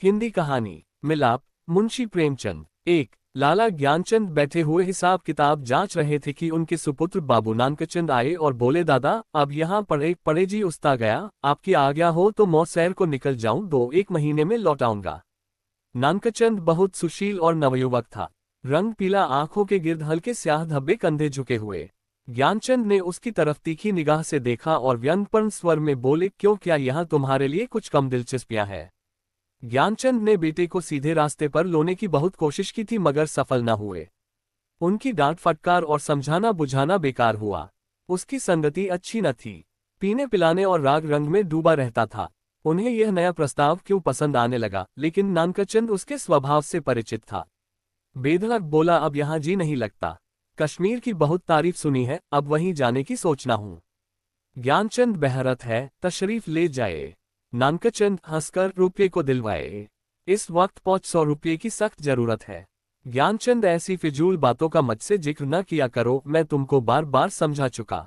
हिंदी कहानी मिलाप। मुंशी प्रेमचंद। एक लाला ज्ञानचंद बैठे हुए हिसाब किताब जांच रहे थे कि उनके सुपुत्र बाबू नानकचंद आए और बोले, दादा अब यहाँ पड़े जी उस्ता गया, आपकी आज्ञा हो तो मौसैर को निकल जाऊं, 2-1 महीने में लौट आऊंगा। नानकचंद बहुत सुशील और नवयुवक था। रंग पीला, आंखों के गिर्द हल्के स्याह धब्बे, कंधे झुके हुए। ज्ञानचंद ने उसकी तरफ तीखी निगाह से देखा और व्यंग्यपूर्ण स्वर में बोले, क्यों, क्या यहाँ तुम्हारे लिए कुछ कम दिलचस्पियां हैं? ज्ञानचंद ने बेटे को सीधे रास्ते पर लाने की बहुत कोशिश की थी मगर सफल न हुए। उनकी डांट फटकार और समझाना बुझाना बेकार हुआ। उसकी संगति अच्छी न थी, पीने पिलाने और राग रंग में डूबा रहता था। उन्हें यह नया प्रस्ताव क्यों पसंद आने लगा, लेकिन नानकचंद उसके स्वभाव से परिचित था। बेधड़क बोला, अब यहाँ जी नहीं लगता। कश्मीर की बहुत तारीफ सुनी है, अब वहीं जाने की सोचना हूँ। ज्ञानचंद बहरत है, तशरीफ ले जाए। नानकचंद हंसकर रुपये को दिलवाए। इस वक्त 500 रुपये की सख्त जरूरत है। ज्ञानचंद, ऐसी फिजूल बातों का मुझसे जिक्र न किया करो, मैं तुमको बार बार समझा चुका।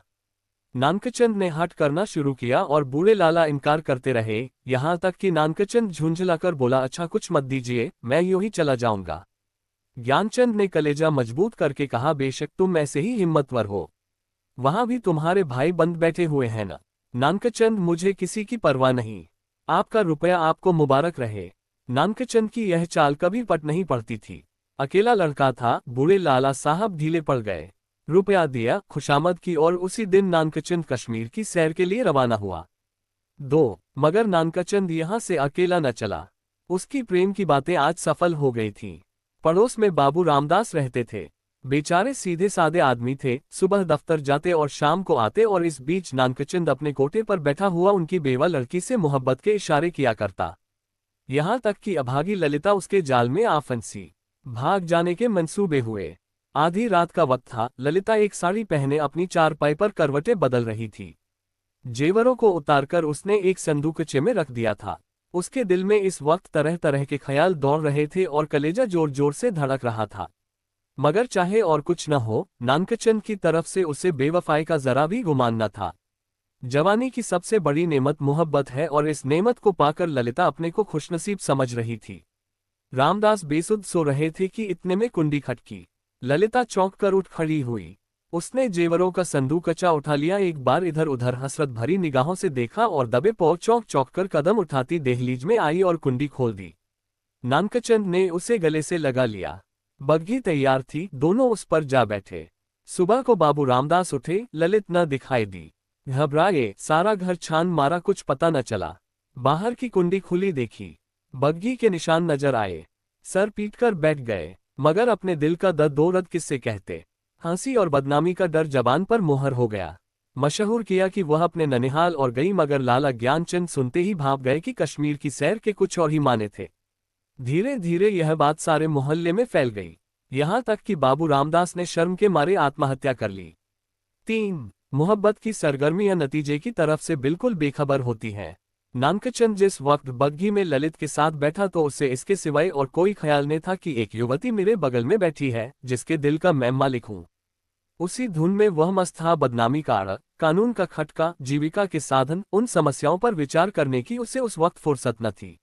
नानकचंद ने हट करना शुरू किया और बूढ़े लाला इनकार करते रहे, यहाँ तक कि नानकचंद झुंझलाकर बोला, अच्छा कुछ मत दीजिए, मैं यूं ही चला जाऊंगा। ज्ञानचंद ने कलेजा मजबूत करके कहा, बेशक तुम ऐसे ही हिम्मतवर हो, वहां भी तुम्हारे भाई बंद बैठे हुए हैं ना। नानकचंद, मुझे किसी की परवाह नहीं, आपका रुपया आपको मुबारक रहे। नानकचंद की यह चाल कभी पट नहीं पड़ती थी। अकेला लड़का था, बूढ़े लाला साहब ढीले पड़ गए। रुपया दिया, खुशामद की और उसी दिन नानकचंद कश्मीर की सैर के लिए रवाना हुआ। मगर नानकचंद यहाँ से अकेला न चला। उसकी प्रेम की बातें आज सफल हो गई थीं। पड़ोस में बाबू रामदास रहते थे। बेचारे सीधे सादे आदमी थे, सुबह दफ्तर जाते और शाम को आते, और इस बीच नानकचंद अपने कोटे पर बैठा हुआ उनकी बेवा लड़की से मोहब्बत के इशारे किया करता। यहाँ तक कि अभागी ललिता उसके जाल में आ फंसी। भाग जाने के मंसूबे हुए। आधी रात का वक्त था। ललिता एक साड़ी पहने अपनी चारपाई पर करवटें बदल रही थी। जेवरों को उतारकर उसने एक संदूकचे में रख दिया था। उसके दिल में इस वक्त तरह तरह के ख्याल दौड़ रहे थे और कलेजा जोर जोर से धड़क रहा था। मगर चाहे और कुछ न हो, नानकचंद की तरफ से उसे बेवफाई का जरा भी गुमान न था। जवानी की सबसे बड़ी नेमत मोहब्बत है और इस नेमत को पाकर ललिता अपने को खुशनसीब समझ रही थी। रामदास बेसुध सो रहे थे कि इतने में कुंडी खटकी। ललिता चौंक कर उठ खड़ी हुई। उसने जेवरों का संदूकचा उठा लिया, एक बार इधर उधर हसरत भरी निगाहों से देखा और दबे पांव चौंक चौंक कर कदम उठाती दहलीज में आई और कुंडी खोल दी। नानकचंद ने उसे गले से लगा लिया। बग्घी तैयार थी, दोनों उस पर जा बैठे। सुबह को बाबू रामदास उठे, ललित न दिखाई दी। घबराए, सारा घर छान मारा, कुछ पता न चला। बाहर की कुंडी खुली देखी, बग्घी के निशान नजर आए। सर पीटकर बैठ गए, मगर अपने दिल का दर्द किससे कहते। हंसी और बदनामी का डर जबान पर मोहर हो गया। मशहूर किया कि वह अपने ननिहाल और गई, मगर लाला ज्ञानचंद सुनते ही भाप गए कि कश्मीर की सैर के कुछ और ही माने थे। धीरे धीरे यह बात सारे मोहल्ले में फैल गई, यहाँ तक कि बाबू रामदास ने शर्म के मारे आत्महत्या कर ली। 3 मोहब्बत की सरगर्मियां नतीजे की तरफ से बिल्कुल बेखबर होती हैं। नानकचंद जिस वक्त बग्घी में ललित के साथ बैठा तो उसे इसके सिवाय और कोई ख्याल नहीं था कि एक युवती मेरे बगल में बैठी है जिसके दिल का मैं मालिक हूँ। उसी धुन में वह मस्त था। बदनामी का आड़, कानून का खटका, जीविका के साधन, उन समस्याओं पर विचार करने की उसे उस वक्त फुर्सत न थी।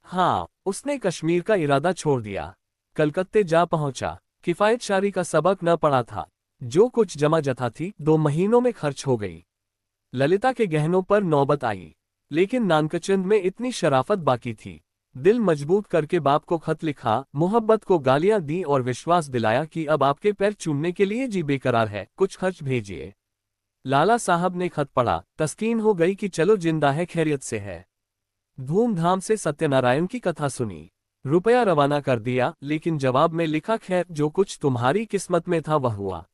हाँ, उसने कश्मीर का इरादा छोड़ दिया। कलकत्ते जा पहुंचा। किफायतशारी का सबक न पड़ा था। जो कुछ जमा जथा थी 2 महीनों में खर्च हो गई। ललिता के गहनों पर नौबत आई, लेकिन नानकचंद में इतनी शराफत बाकी थी। दिल मजबूत करके बाप को खत लिखा, मोहब्बत को गालियां दी और विश्वास दिलाया कि अब आपके पैर चूमने के लिए जी बेकरार है, कुछ खर्च भेजिए। लाला साहब ने खत पढ़ा, तस्कीन हो गई कि चलो जिंदा है, खैरियत से है। धूमधाम से सत्यनारायण की कथा सुनी। रुपया रवाना कर दिया, लेकिन जवाब में लिखा, खैर जो कुछ तुम्हारी किस्मत में था वह हुआ।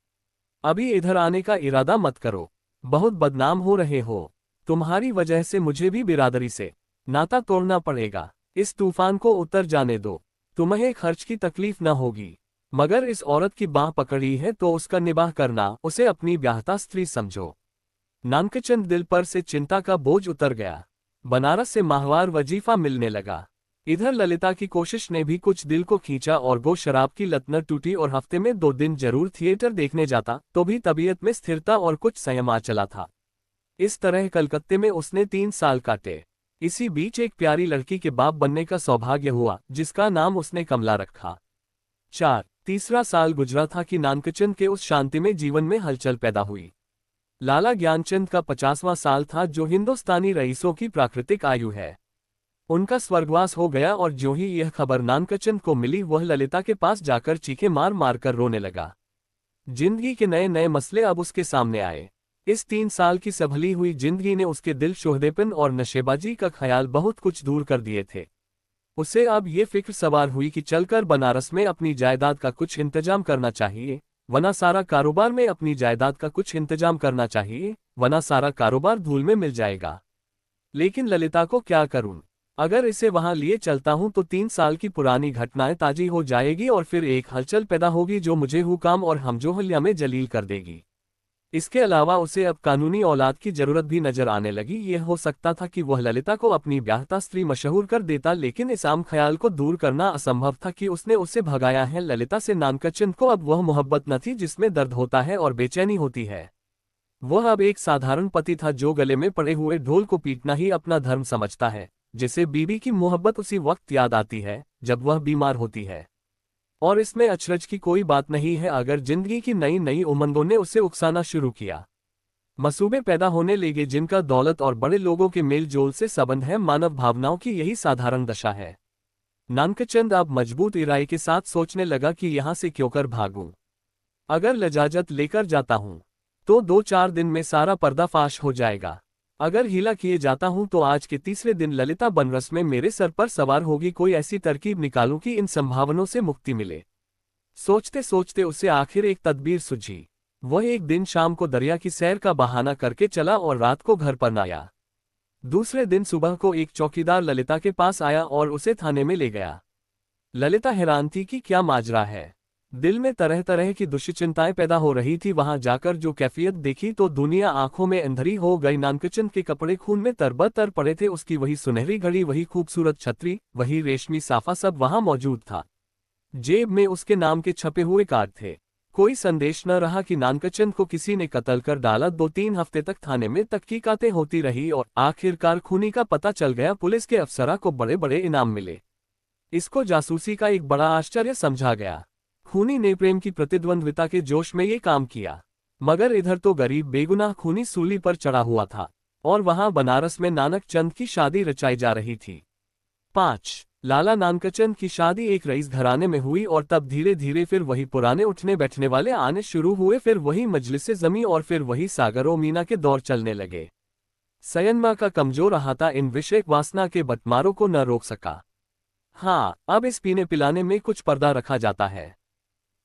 अभी इधर आने का इरादा मत करो, बहुत बदनाम हो रहे हो। तुम्हारी वजह से मुझे भी बिरादरी से नाता तोड़ना पड़ेगा। इस तूफान को उतर जाने दो, तुम्हें खर्च की तकलीफ न होगी। मगर इस औरत की बाह पकड़ी है तो उसका निबाह करना, उसे अपनी ब्याहता स्त्री समझो। नानकचंद दिल पर से चिंता का बोझ उतर गया। बनारस से माहवार वजीफा मिलने लगा। इधर ललिता की कोशिश ने भी कुछ दिल को खींचा और गो शराब की लत न टूटी और हफ्ते में 2 दिन जरूर थिएटर देखने जाता, तो भी तबीयत में स्थिरता और कुछ संयम आ चला था। इस तरह कलकत्ते में उसने 3 साल काटे। इसी बीच एक प्यारी लड़की के बाप बनने का सौभाग्य हुआ, जिसका नाम उसने कमला रखा। 4। तीसरा साल गुजरा था कि नानकचंद के उस शांति में जीवन में हलचल पैदा हुई। लाला ज्ञानचंद का 50वां साल था, जो हिंदुस्तानी रईसों की प्राकृतिक आयु है। उनका स्वर्गवास हो गया और ज्यों ही यह खबर नानकचंद को मिली, वह ललिता के पास जाकर चीखें मार मार कर रोने लगा। जिंदगी के नए नए मसले अब उसके सामने आए। इस 3 साल की संभली हुई जिंदगी ने उसके दिल शोहदेपन और नशेबाजी का ख्याल बहुत कुछ दूर कर दिए थे। उसे अब ये फिक्र सवार हुई कि चलकर बनारस में अपनी जायदाद का कुछ इंतजाम करना चाहिए, वरना सारा कारोबार में अपनी जायदाद का कुछ इंतजाम करना चाहिए, वरना सारा कारोबार धूल में मिल जाएगा। लेकिन ललिता को क्या करूं? अगर इसे वहां लिए चलता हूं तो 3 साल की पुरानी घटनाएं ताजी हो जाएगी और फिर एक हलचल पैदा होगी जो मुझे हुकाम और हमजोहलिया में जलील कर देगी। इसके अलावा उसे अब कानूनी औलाद की जरूरत भी नजर आने लगी। यह हो सकता था कि वह ललिता को अपनी ब्याहता स्त्री मशहूर कर देता, लेकिन इस आम ख्याल को दूर करना असंभव था कि उसने उसे भगाया है। ललिता से नानकचंद को अब वह मोहब्बत न थी जिसमें दर्द होता है और बेचैनी होती है। वह अब एक साधारण पति था जो गले में पड़े हुए ढोल को पीटना ही अपना धर्म समझता है, जिसे बीवी की मोहब्बत उसी वक्त याद आती है जब वह बीमार होती है। और इसमें अचरज की कोई बात नहीं है अगर जिंदगी की नई नई उमंगों ने उसे उकसाना शुरू किया। मसूबे पैदा होने लगे जिनका दौलत और बड़े लोगों के मेल जोल से संबंध है। मानव भावनाओं की यही साधारण दशा है। नानकचंद अब मजबूत इरादे के साथ सोचने लगा कि यहां से क्यों कर भागूं। अगर लजाजत लेकर जाता हूं तो 2-4 दिन में सारा पर्दाफाश हो जाएगा। अगर हीला किए जाता हूं तो आज के तीसरे दिन ललिता बनरस में मेरे सर पर सवार होगी। कोई ऐसी तरकीब निकालूं कि इन संभावनाओं से मुक्ति मिले। सोचते सोचते उसे आखिर एक तदबीर सूझी। वह एक दिन शाम को दरिया की सैर का बहाना करके चला और रात को घर पर न आया। दूसरे दिन सुबह को एक चौकीदार ललिता के पास आया और उसे थाने में ले गया। ललिता हैरान थी कि क्या माजरा है। दिल में तरह तरह की दुश्चिंताएं पैदा हो रही थी। वहां जाकर जो कैफियत देखी तो दुनिया आंखों में अंधेरी हो गई। नानकचंद के कपड़े खून में तरबतर पड़े थे। उसकी वही सुनहरी घड़ी, वही खूबसूरत छतरी, वही रेशमी साफा, सब वहां मौजूद था। जेब में उसके नाम के छपे हुए कार्ड थे। कोई संदेश न रहा कि नानकचंद को किसी ने कत्ल कर डाला। 2-3 हफ्ते तक थाने में तहकीकातें होती रही और आखिरकार खूनी का पता चल गया। पुलिस के अफसरा को बड़े बड़े इनाम मिले। इसको जासूसी का एक बड़ा आश्चर्य समझा गया। खूनी ने प्रेम की प्रतिद्वंद्विता के जोश में ये काम किया, मगर इधर तो गरीब बेगुनाह खूनी सूली पर चढ़ा हुआ था और वहां बनारस में नानकचंद की शादी रचाई जा रही थी। 5. लाला नानकचंद की शादी एक रईस घराने में हुई और तब धीरे धीरे फिर वही पुराने उठने बैठने वाले आने शुरू हुए। फिर वही मजलिसे जमी और फिर वही सागर और मीना के दौर चलने लगे। सयनमा का कमजोर अहाता इन विषय वासना के बटमारों को न रोक सका। हाँ, अब इस पीने पिलाने में कुछ पर्दा रखा जाता है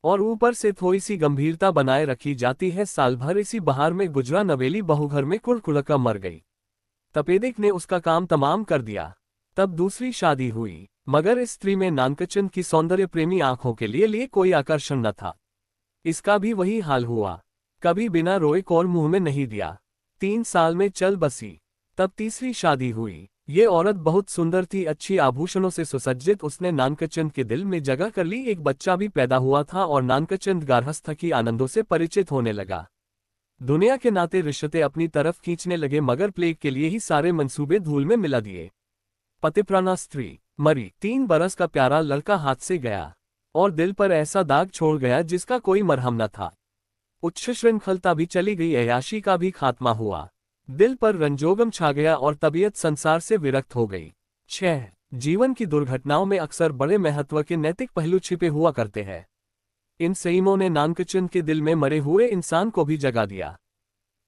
और ऊपर से थोड़ी सी गंभीरता बनाए रखी जाती है। साल भर इसी बहार में गुजरा। नवेली बहू घर में कुड़कुड़का मर गई। तपेदिक ने उसका काम तमाम कर दिया। तब दूसरी शादी हुई, मगर इस स्त्री में नानकचंद की सौंदर्य प्रेमी आंखों के लिए कोई आकर्षण न था। इसका भी वही हाल हुआ। कभी बिना रोए और मुंह में नहीं दिया। 3 साल में चल बसी। तब तीसरी शादी हुई। ये औरत बहुत सुंदर थी, अच्छी आभूषणों से सुसज्जित। उसने नानकचंद के दिल में जगह कर ली। एक बच्चा भी पैदा हुआ था और नानकचंद गार्हस्थ्य की आनंदों से परिचित होने लगा। दुनिया के नाते रिश्ते अपनी तरफ खींचने लगे, मगर प्लेग के लिए ही सारे मंसूबे धूल में मिला दिए। पतिप्राणा स्त्री मरी। 3 बरस का प्यारा लड़का हाथ से गया और दिल पर ऐसा दाग छोड़ गया जिसका कोई मरहम न था। उच्च श्रृंखलता भी चली गई, अय्याशी का भी खात्मा हुआ। दिल पर रंजोगम छा गया और तबीयत संसार से विरक्त हो गई। 6. जीवन की दुर्घटनाओं में अक्सर बड़े महत्व के नैतिक पहलू छिपे हुआ करते हैं। इन संयमों ने नानकचंद के दिल में मरे हुए इंसान को भी जगा दिया।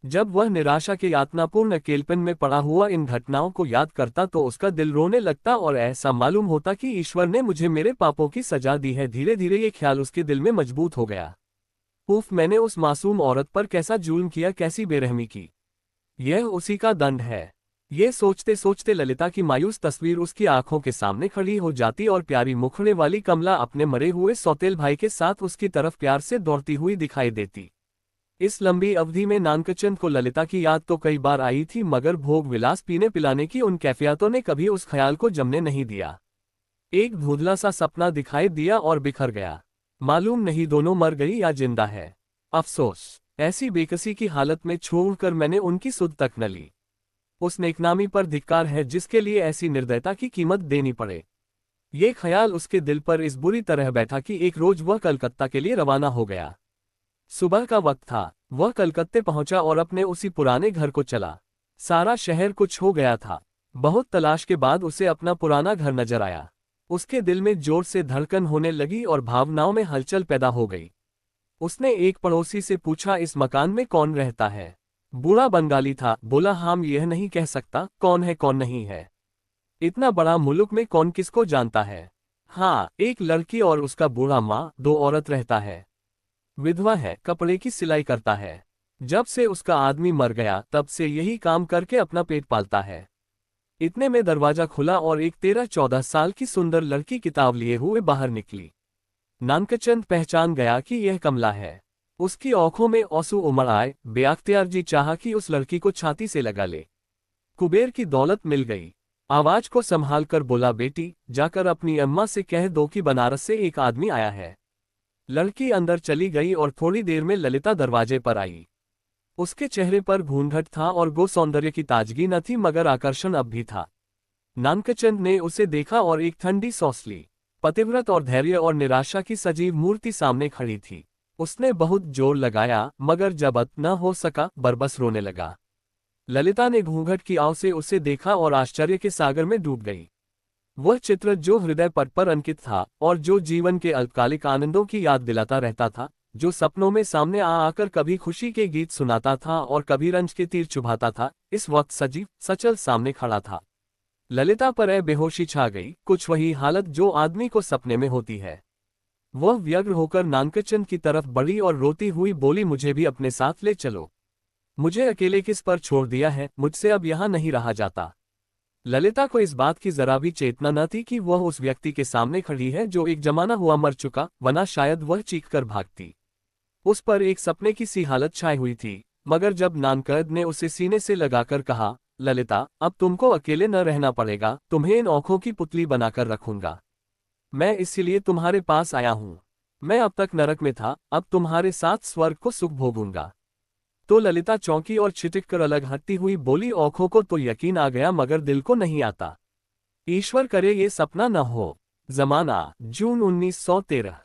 जब वह निराशा के यातनापूर्ण अकेलपन में पड़ा हुआ इन घटनाओं को याद करता तो उसका दिल रोने लगता और ऐसा मालूम होता कि ईश्वर ने मुझे मेरे पापों की सजा दी है। धीरे धीरे ये ख्याल उसके दिल में मजबूत हो गया। उफ, मैंने उस मासूम औरत पर कैसा जुल्म किया, कैसी बेरहमी की। यह उसी का दंड है। ये सोचते सोचते ललिता की मायूस तस्वीर उसकी आंखों के सामने खड़ी हो जाती और प्यारी मुखड़े वाली कमला अपने मरे हुए सौतेल भाई के साथ उसकी तरफ प्यार से दौड़ती हुई दिखाई देती। इस लंबी अवधि में नानकचंद को ललिता की याद तो कई बार आई थी, मगर भोग विलास पीने पिलाने की उन कैफियतों ने कभी उस ख्याल को जमने नहीं दिया। एक धुंधला सा सपना दिखाई दिया और बिखर गया। मालूम नहीं दोनों मर गई या जिंदा है। अफसोस, ऐसी बेकसी की हालत में छोड़कर मैंने उनकी सुध तक न ली। उस नेकनामी पर धिक्कार है जिसके लिए ऐसी निर्दयता की कीमत देनी पड़े। ये ख्याल उसके दिल पर इस बुरी तरह बैठा कि एक रोज वह कलकत्ता के लिए रवाना हो गया। सुबह का वक्त था, वह कलकत्ते पहुंचा और अपने उसी पुराने घर को चला। सारा शहर कुछ हो गया था। बहुत तलाश के बाद उसे अपना पुराना घर नजर आया। उसके दिल में जोर से धड़कन होने लगी और भावनाओं में हलचल पैदा हो गई। उसने एक पड़ोसी से पूछा, इस मकान में कौन रहता है? बूढ़ा बंगाली था, बोला, हम यह नहीं कह सकता कौन है कौन नहीं है। इतना बड़ा मुल्क में कौन किसको जानता है। हाँ, एक लड़की और उसका बूढ़ा माँ, 2 औरत रहता है। विधवा है, कपड़े की सिलाई करता है। जब से उसका आदमी मर गया तब से यही काम करके अपना पेट पालता है। इतने में दरवाजा खुला और एक 13-14 साल की सुंदर लड़की किताब लिए हुए बाहर निकली। नानकचंद पहचान गया कि यह कमला है। उसकी आंखों में आंसू उमड़ आए। बेअख्तियार जी चाहा कि उस लड़की को छाती से लगा ले। कुबेर की दौलत मिल गई। आवाज को संभाल कर बोला, बेटी, जाकर अपनी अम्मा से कह दो कि बनारस से एक आदमी आया है। लड़की अंदर चली गई और थोड़ी देर में ललिता दरवाजे पर आई। उसके चेहरे पर घूंघट था और गो सौंदर्य की ताजगी न थी, मगर आकर्षण अब भी था। नानकचंद ने उसे देखा और एक ठंडी सांस ली। पतिव्रत और धैर्य और निराशा की सजीव मूर्ति सामने खड़ी थी। उसने बहुत जोर लगाया, मगर जब अंत न हो सका, बरबस रोने लगा। ललिता ने घूंघट की आव से उसे देखा और आश्चर्य के सागर में डूब गई। वह चित्र जो हृदय पट पर अंकित था और जो जीवन के अल्पकालिक आनंदों की याद दिलाता रहता था, जो सपनों में सामने आकर कभी खुशी के गीत सुनाता था और कभी रंज के तीर चुभाता था, इस वक्त सजीव सचल सामने खड़ा था। ललिता पर बेहोशी छा गई, कुछ वही हालत जो आदमी को सपने में होती है। वह व्यग्र होकर नानकचंद की तरफ बढ़ी और रोती हुई बोली, मुझे भी अपने साथ ले चलो। मुझे अकेले किस पर छोड़ दिया है, मुझसे अब यहाँ नहीं रहा जाता। ललिता को इस बात की जरा भी चेतना न थी कि वह उस व्यक्ति के सामने खड़ी है जो एक जमाना हुआ मर चुका, वरना शायद वह चीख कर भागती। उस पर एक सपने की सी हालत छाई हुई थी। मगर जब नानकद ने उसे सीने से लगाकर कहा, ललिता, अब तुमको अकेले न रहना पड़ेगा, तुम्हें इन आंखों की पुतली बनाकर रखूंगा। मैं इसीलिए तुम्हारे पास आया हूं। मैं अब तक नरक में था, अब तुम्हारे साथ स्वर्ग को सुख भोगूंगा। तो ललिता चौंकी और छिटक कर अलग हटती हुई बोली, आंखों को तो यकीन आ गया मगर दिल को नहीं आता। ईश्वर करे ये सपना न हो। जमाना, जून 1913।